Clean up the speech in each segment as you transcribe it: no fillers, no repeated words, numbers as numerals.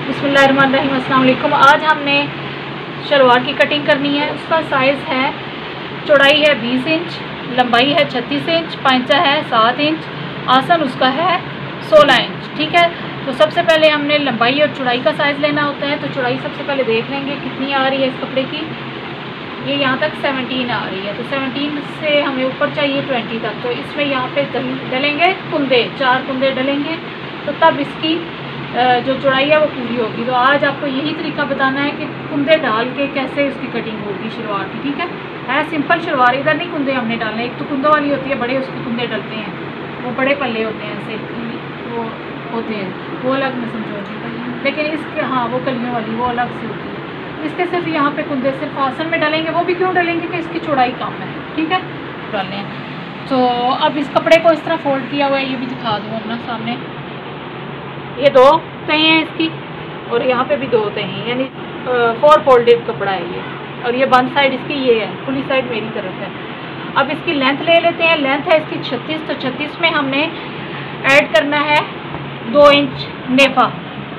बिस्मिल्लाहिर्रहमानिर्रहीम। अस्सलाम वालेकुम। आज हमने शलवार की कटिंग करनी है। उसका साइज़ है, चौड़ाई है 20 इंच, लंबाई है 36 इंच, पांचा है 7 इंच, आसन उसका है 16 इंच। ठीक है, तो सबसे पहले हमने लंबाई और चौड़ाई का साइज़ लेना होता है। तो चौड़ाई सबसे पहले देख लेंगे कितनी आ रही है इस कपड़े की। ये यहाँ तक 17 आ रही है, तो 17 से हमें ऊपर चाहिए 20 तक। तो इसमें यहाँ पे डलेंगे कुंदे, 4 कुंदे डलेंगे, तो तब इसकी जो चौड़ाई है वो पूरी होगी। तो आज आपको यही तरीका बताना है कि कुंदे डाल के कैसे उसकी कटिंग होगी शलवार की। ठीक है सिंपल शलवार, इधर नहीं कुंदे हमने डालने। एक तो कुंदों वाली होती है, बड़े उसके कुंदे डलते हैं, वो बड़े पल्ले होते हैं ऐसे, वो होते हैं, वो अलग में समझो। लेकिन इसके वो कलियों वाली वो अलग से होती है। इसके सिर्फ यहाँ पे कुंदे सिर्फ आसन में डालेंगे। वो भी क्यों डालेंगे कि इसकी चौड़ाई कम है। ठीक है, डालने हैं। तो अब इस कपड़े को इस तरह फोल्ड किया हुआ है, ये भी दिखा दूँ अपना सामने। ये 2 तहें हैं इसकी, और यहाँ पे भी 2 तहें हैं, यानी 4 फोल्डेड कपड़ा है ये। और ये बंद साइड इसकी ये है, खुली साइड मेरी तरफ है। अब इसकी लेंथ ले लेते हैं। लेंथ है इसकी 36, तो 36 में हमने ऐड करना है 2 इंच नेफा।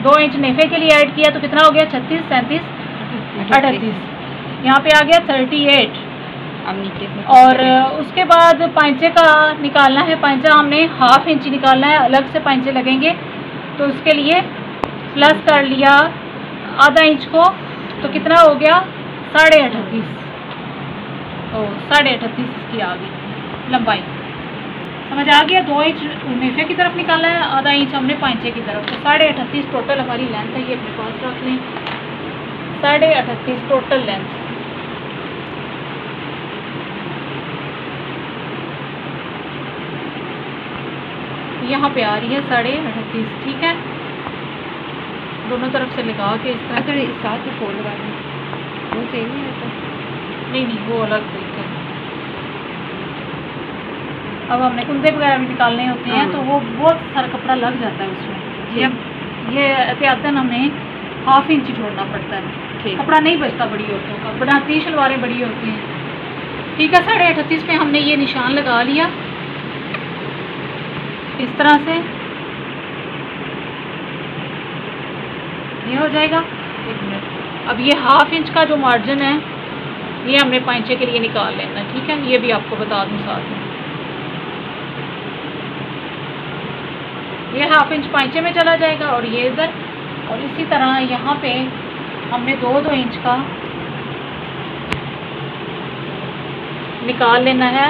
2 इंच नेफे के लिए ऐड किया तो कितना हो गया? 36, 37, 38। यहाँ पे आ गया 38। अब नीचे से और उसके बाद पांचे का निकालना है। पांचा हमने 1/2 इंच निकालना है, अलग से पांचे लगेंगे। तो उसके लिए प्लस कर लिया आधा इंच को, तो कितना हो गया? 38.5। तो 38.5 इसकी आ गई लंबाई। समझ आ गया? 2 इंच नेफे की तरफ निकाला है, आधा इंच हमने पांचे की तरफ। तो 38.5 टोटल हमारी लेंथ है। ये अपने पास रख लें, 38.5 टोटल लेंथ। यहाँ पे आ रही है 38.5। ठीक है, दोनों तरफ से लगा के इस तरह। अगर इस साथ ही फोल्ड लगा दें वो सही नहीं होता? नहीं, वो अलग तरीका है। अब हमने कुंदे वगैरह भी निकालने होते हैं, तो वो बहुत सारा कपड़ा लग जाता है उसमें। ये एहतियातन हमें 1/2 इंच छोड़ना पड़ता है। कपड़ा नहीं बचता बड़ी औरतों का, बनाती शलवारें बड़ी होती हैं। ठीक है, 38.5 में हमने ये निशान लगा लिया इस तरह से। ये हो जाएगा। 1 मिनट। अब ये 1/2 इंच का जो मार्जिन है ये हमने पांचे के लिए निकाल लेना। ठीक है, ये भी आपको बता दूं साथ में। ये 1/2 इंच पांचे में चला जाएगा और ये इधर। और इसी तरह यहाँ पे हमने 2-2 इंच का निकाल लेना है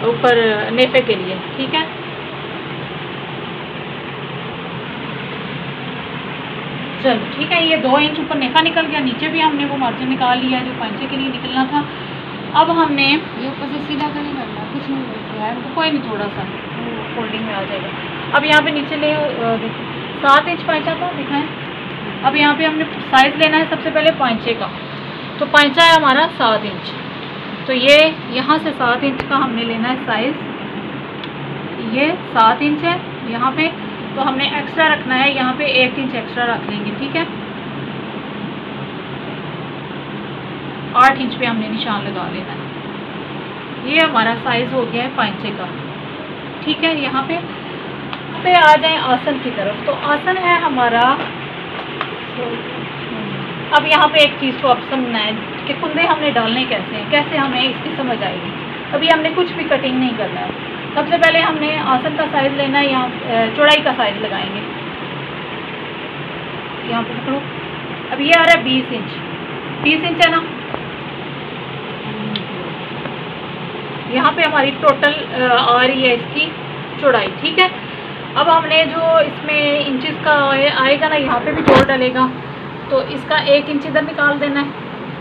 ऊपर नेफे के लिए। ठीक है, चलो ठीक है। ये 2 इंच ऊपर नेफा निकल गया, नीचे भी हमने वो मार्जिन निकाल लिया जो पांचे के लिए निकलना था। अब हमने ये ऊपर से सीधा तो नहीं करना, कुछ नहीं करना है, कोई नहीं, थोड़ा सा फोल्डिंग में आ जाएगा। अब यहाँ पे नीचे ले 7 इंच पांचा था, दिखाएं। अब यहाँ पे हमने साइज लेना है सबसे पहले पांचे का। तो पांचा है हमारा 7 इंच, तो ये यहाँ से 7 इंच का हमने लेना है साइज। ये 7 इंच है यहाँ पे, तो हमने एक्स्ट्रा रखना है यहाँ पे 1 इंच एक्स्ट्रा रख लेंगे। ठीक है, 8 इंच पे हमने निशान लगा लेना है। ये हमारा साइज हो गया है पांचे का। ठीक है, यहाँ पे आ जाए आसन की तरफ। तो आसन है हमारा। अब यहाँ पे एक चीज़ को आप समझना है कि कुंदे हमने डालने कैसे हैं, कैसे हमें इसकी समझ आएगी। अभी हमने कुछ भी कटिंग नहीं करना है। सबसे पहले हमने आसन का साइज लेना है, यहाँ चौड़ाई का साइज लगाएंगे। यहाँ पे पकड़ो। अब ये आ रहा है 20 इंच। 20 इंच है ना, यहाँ पे हमारी टोटल आ रही है इसकी चौड़ाई। ठीक है, अब हमने जो इसमें इंचेस का आएगा ना, यहाँ पे भी 2 डलेगा, तो इसका 1 इंच इधर निकाल देना है।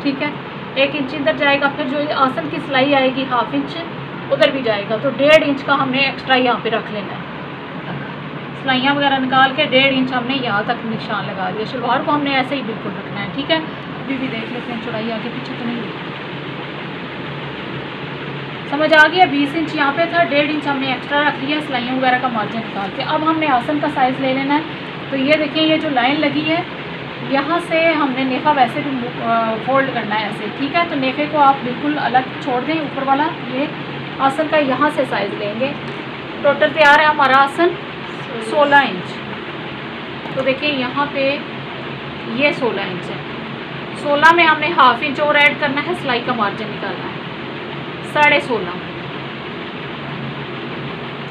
ठीक है, 1 इंच इधर जाएगा। फिर जो आसन की सिलाई आएगी 1/2 इंच उधर भी जाएगा, तो 1.5 इंच का हमने एक्स्ट्रा यहाँ पे रख लेना है। सिलाइयाँ वगैरह निकाल के 1.5 इंच हमने यहाँ तक निशान लगा दिया। शलवार को हमने ऐसे ही बिल्कुल रखना है। ठीक है, अभी भी देख लेते हैं चौड़ाई आगे पीछे तो नहीं हुई। समझ आ गया? 20 इंच यहाँ पे था, 1.5 इंच हमने एक्स्ट्रा रख लिया सिलाइयों वगैरह का मार्जिन निकाल के। अब हमने आसन का साइज़ ले लेना है। तो ये देखिए, ये जो लाइन लगी है यहाँ से हमने नेफा वैसे भी फोल्ड करना है ऐसे। ठीक है, तो नेफे को आप बिल्कुल अलग छोड़ दें, ऊपर वाला ये आसन का यहाँ से साइज़ लेंगे। टोटल तैयार है हमारा आसन 16 इंच। तो देखिए यहाँ पे ये 16 इंच है। 16 में हमने हाफ इंच और ऐड करना है, सिलाई का मार्जिन निकालना है 16.5।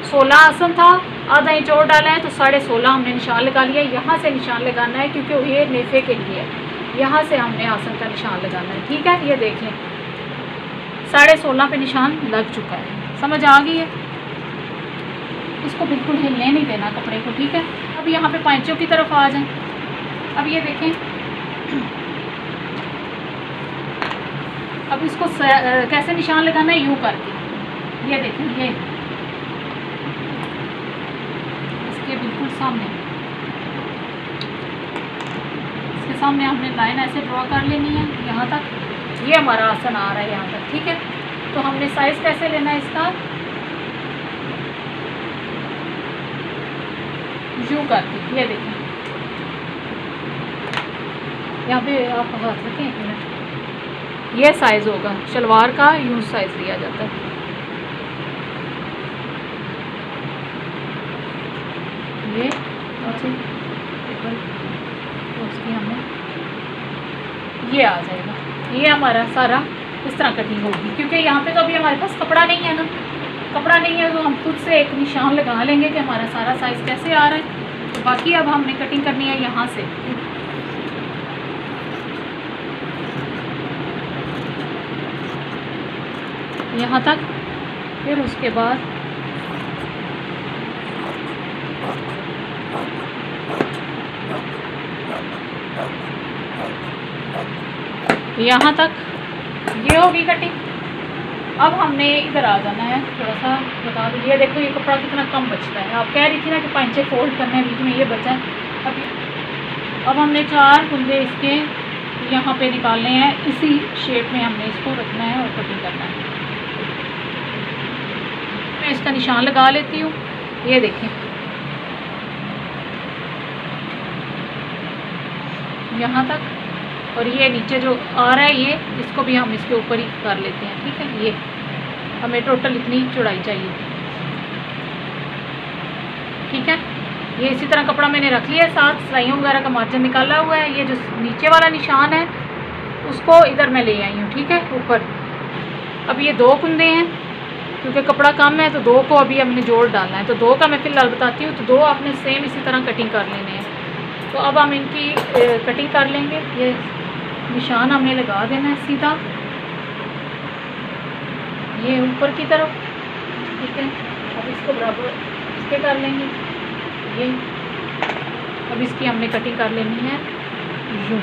16 आसन था, आधा इंच और डाला है तो 16.5 हमने निशान लगा लिया। यहाँ से निशान लगाना है क्योंकि ये नेफे के लिए है, यहाँ से हमने आसन का निशान लगाना है। ठीक है, ये देख लें 16.5 पे निशान लग चुका है, समझ आ गई है। इसको बिल्कुल हिलने नहीं देना कपड़े को। ठीक है, अब यहाँ पे पांचों की तरफ आ जाएं। अब ये देखें, अब इसको कैसे निशान लगाना है, यूँ करके। ये देखें, ये इसके बिल्कुल सामने, इसके सामने हमने लाइन ऐसे ड्रॉ कर लेनी है यहाँ तक। ये हमारा आसन आ रहा है यहाँ तक। ठीक है, तो हमने साइज कैसे लेना है इसका, यूँ करके। ये देखें, यहाँ पे आप हाथ रखें 1 मिनट। ये साइज़ होगा शलवार का, यूँ साइज़ लिया जाता है। ये उसकी हमें ये आ जाएगा। ये हमारा सारा इस तरह कटिंग होगी, क्योंकि यहाँ पे तो अभी हमारे पास कपड़ा नहीं है ना, कपड़ा नहीं है तो हम खुद से एक निशान लगा लेंगे कि हमारा सारा साइज़ कैसे आ रहा है। तो बाकी अब हमने कटिंग करनी है यहाँ से, यहाँ तक। फिर उसके बाद यहाँ तक ये होगी कटिंग। अब हमने इधर आ जाना है, थोड़ा सा बता दो। ये देखो, ये कपड़ा कितना कम बचता है। आप कह रही थी ना कि 5-6 फोल्ड करने हैं, बीच में ये बचा है। अब हमने 4 कुंदे इसके यहाँ पे निकालने हैं, इसी शेप में हमने इसको रखना है और कटिंग करना है। मैं इसका निशान लगा लेती हूँ। ये देखें, यहाँ तक, और ये नीचे जो आ रहा है ये, इसको भी हम इसके ऊपर ही कर लेते हैं। ठीक है, ये हमें टोटल इतनी चौड़ाई चाहिए। ठीक है, ये इसी तरह कपड़ा मैंने रख लिया है, साथ सिलाइयों वगैरह का मार्जिन निकाला हुआ है। ये जो नीचे वाला निशान है उसको इधर मैं ले आई हूँ। ठीक है, ऊपर। अब ये 2 कुंदे हैं, क्योंकि कपड़ा कम है तो 2 को अभी हमने जोड़ डालना है। तो 2 का मैं फिलहाल बताती हूँ। तो 2 आपने सेम इसी तरह कटिंग कर लेने हैं। तो अब हम इनकी कटिंग कर लेंगे। ये निशान हमने लगा देना है सीधा, ये ऊपर की तरफ। ठीक है, अब इसको बराबर इसके कर लेंगे। ये अब इसकी हमने कटिंग कर लेनी है यूँ।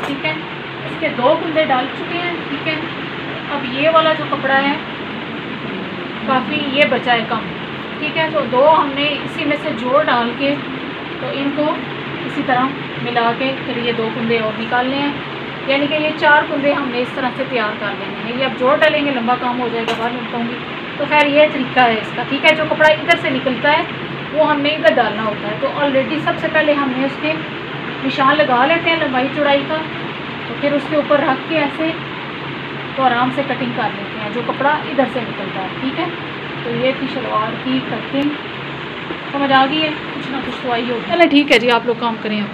ठीक है, इसके 2 कुंदे डाल चुके हैं। ठीक है, अब ये वाला जो कपड़ा है काफ़ी ये बचा है कम। ठीक है, तो 2 हमने इसी में से जोड़ डाल के, तो इनको इसी तरह मिला के फिर ये 2 कुंदे और निकालने हैं। यानी कि ये 4 कुंदे हमने इस तरह से तैयार कर लेने हैं। ये अब जोड़ डालेंगे, लंबा काम हो जाएगा, बाद में बताऊँगी। तो खैर ये तरीका है इसका। ठीक है, जो कपड़ा इधर से निकलता है वो हमने इधर डालना होता है। तो ऑलरेडी सबसे पहले हमने उसके निशान लगा लेते हैं लंबाई चौड़ाई का, तो फिर उसके ऊपर रख के ऐसे तो आराम से कटिंग कर लेते हैं जो कपड़ा इधर से निकलता है। ठीक है, तो ये थी शलवार की कटिंग। समझ आ गई है, कुछ ना कुछ तो आई होगी। चले ठीक है जी, आप लोग काम करें अब।